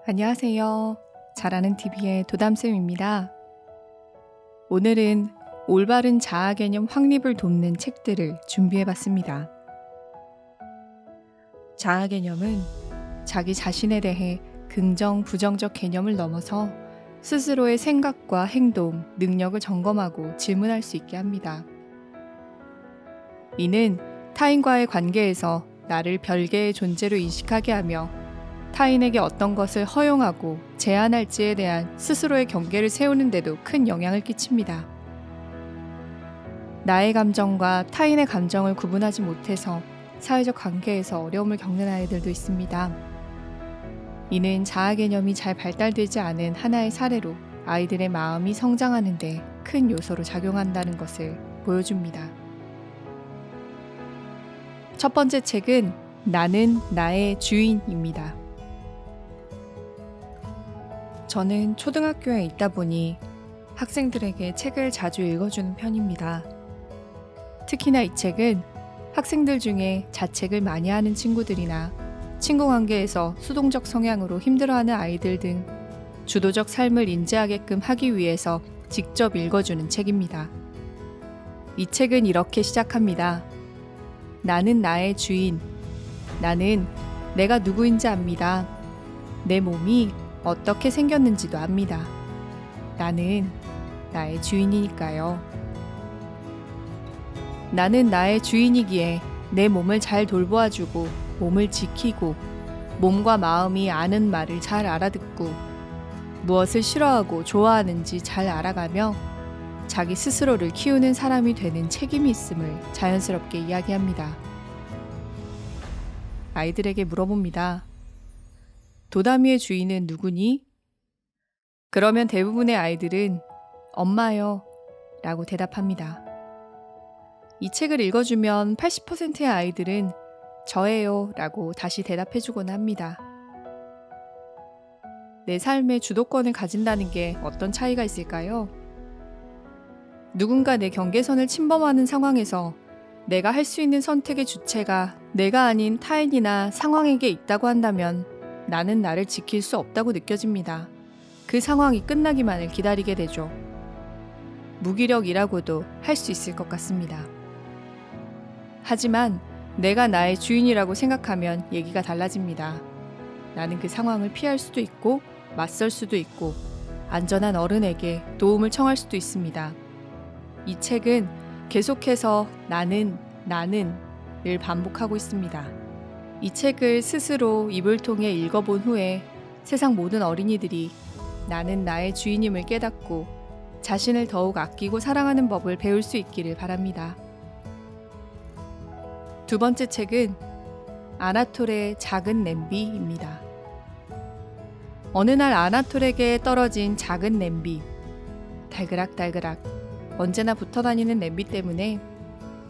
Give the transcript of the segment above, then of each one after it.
안녕하세요. 잘하는 TV의 도담쌤입니다. 오늘은 올바른 자아 개념 확립을 돕는 책들을 준비해봤습니다. 자아 개념은 자기 자신에 대해 긍정, 부정적 개념을 넘어서 스스로의 생각과 행동, 능력을 점검하고 질문할 수 있게 합니다. 이는 타인과의 관계에서 나를 별개의 존재로 인식하게 하며 타인에게 어떤 것을 허용하고 제한할지에 대한 스스로의 경계를 세우는 데도 큰 영향을 끼칩니다. 나의 감정과 타인의 감정을 구분하지 못해서 사회적 관계에서 어려움을 겪는 아이들도 있습니다. 이는 자아 개념이 잘 발달되지 않은 하나의 사례로 아이들의 마음이 성장하는 데 큰 요소로 작용한다는 것을 보여줍니다. 첫 번째 책은 나는 나의 주인입니다. 저는 초등학교에 있다 보니 학생들에게 책을 자주 읽어주는 편입니다. 특히나 이 책은 학생들 중에 자책을 많이 하는 친구들이나 친구 관계에서 수동적 성향으로 힘들어하는 아이들 등 주도적 삶을 인지하게끔 하기 위해서 직접 읽어주는 책입니다. 이 책은 이렇게 시작합니다. 나는 나의 주인. 나는 내가 누구인지 압니다. 내 몸이 어떻게 생겼는지도 압니다. 나는 나의 주인이니까요. 나는 나의 주인이기에 내 몸을 잘 돌보아주고 몸을 지키고 몸과 마음이 아는 말을 잘 알아듣고 무엇을 싫어하고 좋아하는지 잘 알아가며 자기 스스로를 키우는 사람이 되는 책임이 있음을 자연스럽게 이야기합니다. 아이들에게 물어봅니다. 도담이의 주인은 누구니? 그러면 대부분의 아이들은 엄마요 라고 대답합니다. 이 책을 읽어주면 80%의 아이들은 저예요 라고 다시 대답해주곤 합니다. 내 삶의 주도권을 가진다는 게 어떤 차이가 있을까요? 누군가 내 경계선을 침범하는 상황에서 내가 할 수 있는 선택의 주체가 내가 아닌 타인이나 상황에게 있다고 한다면 나는 나를 지킬 수 없다고 느껴집니다. 그 상황이 끝나기만을 기다리게 되죠. 무기력이라고도 할 수 있을 것 같습니다. 하지만 내가 나의 주인이라고 생각하면 얘기가 달라집니다. 나는 그 상황을 피할 수도 있고 맞설 수도 있고 안전한 어른에게 도움을 청할 수도 있습니다. 이 책은 계속해서 나는을 반복하고 있습니다. 이 책을 스스로 입을 통해 읽어본 후에 세상 모든 어린이들이 나는 나의 주인임을 깨닫고 자신을 더욱 아끼고 사랑하는 법을 배울 수 있기를 바랍니다. 두 번째 책은 아나톨의 작은 냄비입니다. 어느 날 아나톨에게 떨어진 작은 냄비, 달그락달그락 언제나 붙어다니는 냄비 때문에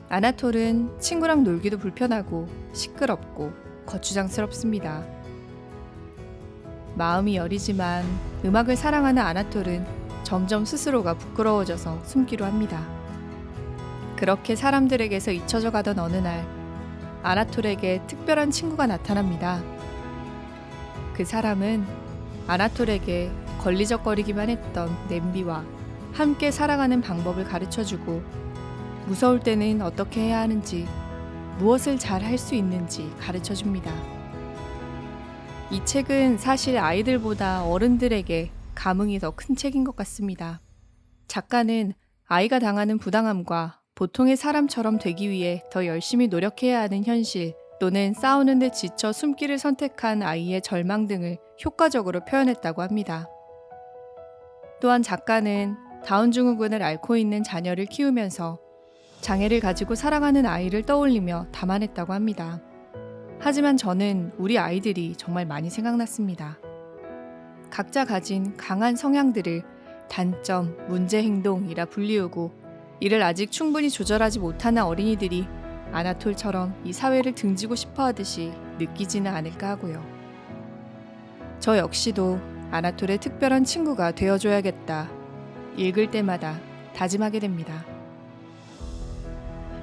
아나톨은 친구랑 놀기도 불편하고 시끄럽고 거추장스럽습니다. 마음이 여리지만 음악을 사랑하는 아나톨은 점점 스스로가 부끄러워져서 숨기로 합니다. 그렇게 사람들에게서 잊혀져 가던 어느 날 아나톨에게 특별한 친구가 나타납니다. 그 사람은 아나톨에게 걸리적거리기만 했던 냄비와 함께 살아가는 방법을 가르쳐주고 무서울 때는 어떻게 해야 하는지, 무엇을 잘 할 수 있는지 가르쳐줍니다. 이 책은 사실 아이들보다 어른들에게 감흥이 더 큰 책인 것 같습니다. 작가는 아이가 당하는 부당함과 보통의 사람처럼 되기 위해 더 열심히 노력해야 하는 현실 또는 싸우는 데 지쳐 숨기를 선택한 아이의 절망 등을 효과적으로 표현했다고 합니다. 또한 작가는 다운 증후군을 앓고 있는 자녀를 키우면서 장애를 가지고 살아가는 아이를 떠올리며 담아냈다고 합니다. 하지만 저는 우리 아이들이 정말 많이 생각났습니다. 각자 가진 강한 성향들을 단점, 문제 행동이라 불리우고 이를 아직 충분히 조절하지 못하는 어린이들이 아나톨처럼 이 사회를 등지고 싶어 하듯이 느끼지는 않을까 하고요. 저 역시도 아나톨의 특별한 친구가 되어줘야겠다. 읽을 때마다 다짐하게 됩니다.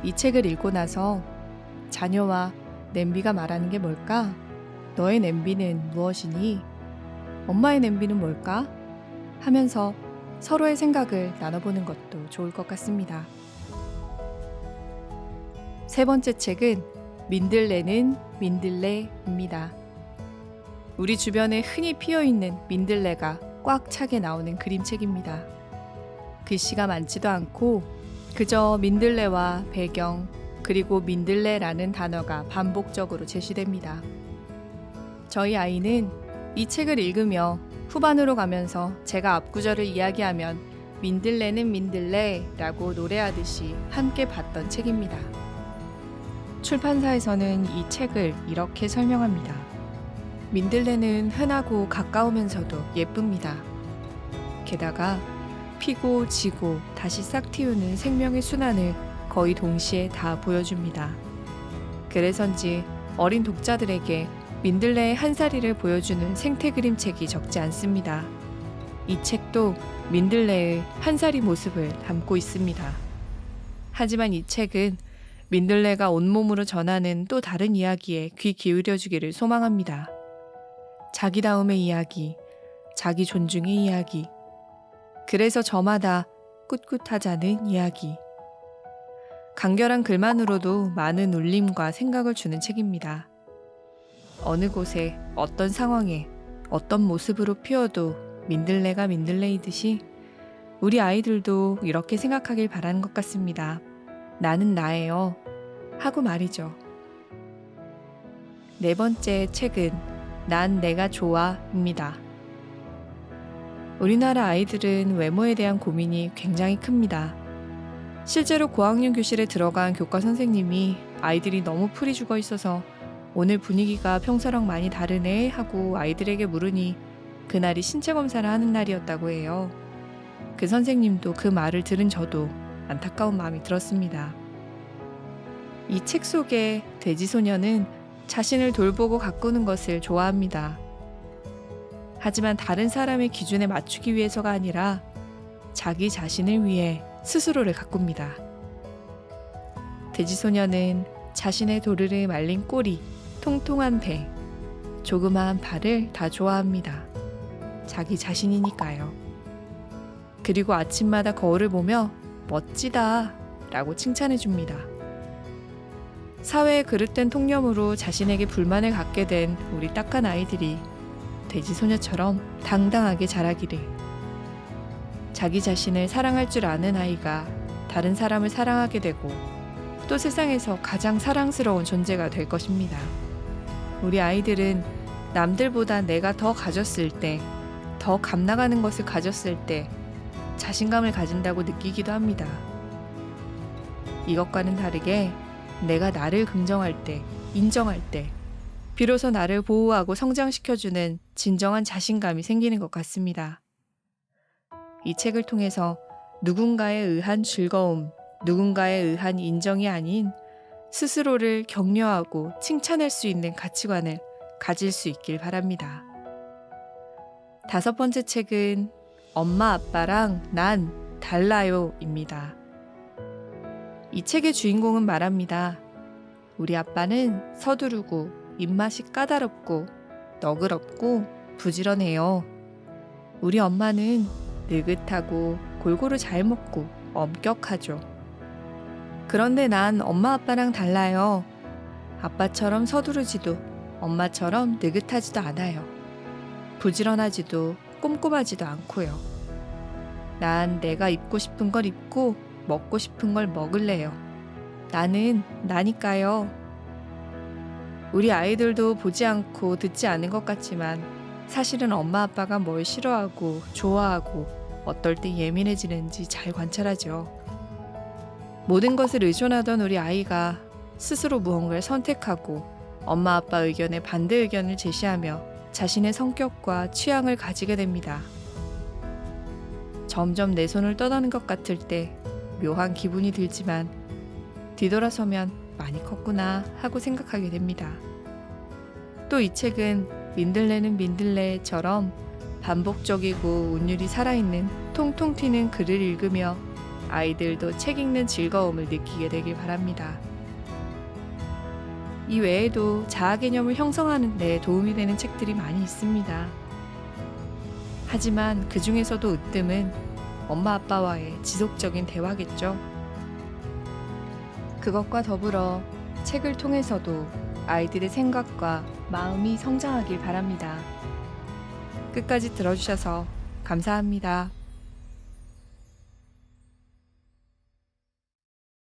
이 책을 읽고 나서 자녀와 냄비가 말하는 게 뭘까? 너의 냄비는 무엇이니? 엄마의 냄비는 뭘까? 하면서 서로의 생각을 나눠보는 것도 좋을 것 같습니다. 세 번째 책은 민들레는 민들레입니다. 우리 주변에 흔히 피어있는 민들레가 꽉 차게 나오는 그림책입니다. 글씨가 많지도 않고 그저 민들레와 배경 그리고 민들레라는 단어가 반복적으로 제시됩니다. 저희 아이는 이 책을 읽으며 후반으로 가면서 제가 앞구절을 이야기하면 민들레는 민들레라고 노래하듯이 함께 봤던 책입니다. 출판사에서는 이 책을 이렇게 설명합니다. 민들레는 흔하고 가까우면서도 예쁩니다. 게다가 피고 지고 다시 싹 틔우는 생명의 순환을 거의 동시에 다 보여줍니다. 그래서인지 어린 독자들에게 민들레의 한살이를 보여주는 생태 그림책이 적지 않습니다. 이 책도 민들레의 한살이 모습을 담고 있습니다. 하지만 이 책은 민들레가 온몸으로 전하는 또 다른 이야기에 귀 기울여주기를 소망합니다. 자기다움의 이야기, 자기 존중의 이야기, 그래서 저마다 꿋꿋하자는 이야기. 간결한 글만으로도 많은 울림과 생각을 주는 책입니다. 어느 곳에, 어떤 상황에, 어떤 모습으로 피어도 민들레가 민들레이듯이 우리 아이들도 이렇게 생각하길 바라는 것 같습니다. 나는 나예요. 하고 말이죠. 네 번째 책은 난 내가 좋아입니다. 우리나라 아이들은 외모에 대한 고민이 굉장히 큽니다. 실제로 고학년 교실에 들어간 교과 선생님이 아이들이 너무 풀이 죽어 있어서 오늘 분위기가 평소랑 많이 다르네 하고 아이들에게 물으니 그날이 신체 검사를 하는 날이었다고 해요. 그 선생님도 그 말을 들은 저도 안타까운 마음이 들었습니다. 이 책 속의 돼지 소녀는 자신을 돌보고 가꾸는 것을 좋아합니다. 하지만 다른 사람의 기준에 맞추기 위해서가 아니라 자기 자신을 위해 스스로를 가꿉니다. 돼지 소녀는 자신의 도르르 말린 꼬리, 통통한 배, 조그마한 발을 다 좋아합니다. 자기 자신이니까요. 그리고 아침마다 거울을 보며 멋지다 라고 칭찬해줍니다. 사회의 그릇된 통념으로 자신에게 불만을 갖게 된 우리 딱한 아이들이 돼지 소녀처럼 당당하게 자라기를. 자기 자신을 사랑할 줄 아는 아이가 다른 사람을 사랑하게 되고 또 세상에서 가장 사랑스러운 존재가 될 것입니다. 우리 아이들은 남들보다 내가 더 가졌을 때, 더 값나가는 것을 가졌을 때 자신감을 가진다고 느끼기도 합니다. 이것과는 다르게 내가 나를 긍정할 때, 인정할 때 비로소 나를 보호하고 성장시켜주는 진정한 자신감이 생기는 것 같습니다. 이 책을 통해서 누군가에 의한 즐거움, 누군가에 의한 인정이 아닌 스스로를 격려하고 칭찬할 수 있는 가치관을 가질 수 있길 바랍니다. 다섯 번째 책은 엄마 아빠랑 난 달라요입니다. 이 책의 주인공은 말합니다. 우리 아빠는 서두르고 입맛이 까다롭고 너그럽고 부지런해요. 우리 엄마는 느긋하고 골고루 잘 먹고 엄격하죠. 그런데 난 엄마 아빠랑 달라요. 아빠처럼 서두르지도 엄마처럼 느긋하지도 않아요. 부지런하지도 꼼꼼하지도 않고요. 난 내가 입고 싶은 걸 입고 먹고 싶은 걸 먹을래요. 나는 나니까요. 우리 아이들도 보지 않고 듣지 않은 것 같지만 사실은 엄마 아빠가 뭘 싫어하고 좋아하고 어떨 때 예민해지는지 잘 관찰하죠. 모든 것을 의존하던 우리 아이가 스스로 무언가를 선택하고 엄마 아빠 의견에 반대 의견을 제시하며 자신의 성격과 취향을 가지게 됩니다. 점점 내 손을 떠나는 것 같을 때 묘한 기분이 들지만 뒤돌아서면 많이 컸구나 하고 생각하게 됩니다. 또 이 책은 민들레는 민들레처럼 반복적이고 운율이 살아있는 통통 튀는 글을 읽으며 아이들도 책 읽는 즐거움을 느끼게 되길 바랍니다. 이 외에도 자아 개념을 형성하는 데 도움이 되는 책들이 많이 있습니다. 하지만 그 중에서도 으뜸은 엄마 아빠와의 지속적인 대화겠죠. 그것과 더불어 책을 통해서도 아이들의 생각과 마음이 성장하길 바랍니다. 끝까지 들어주셔서 감사합니다.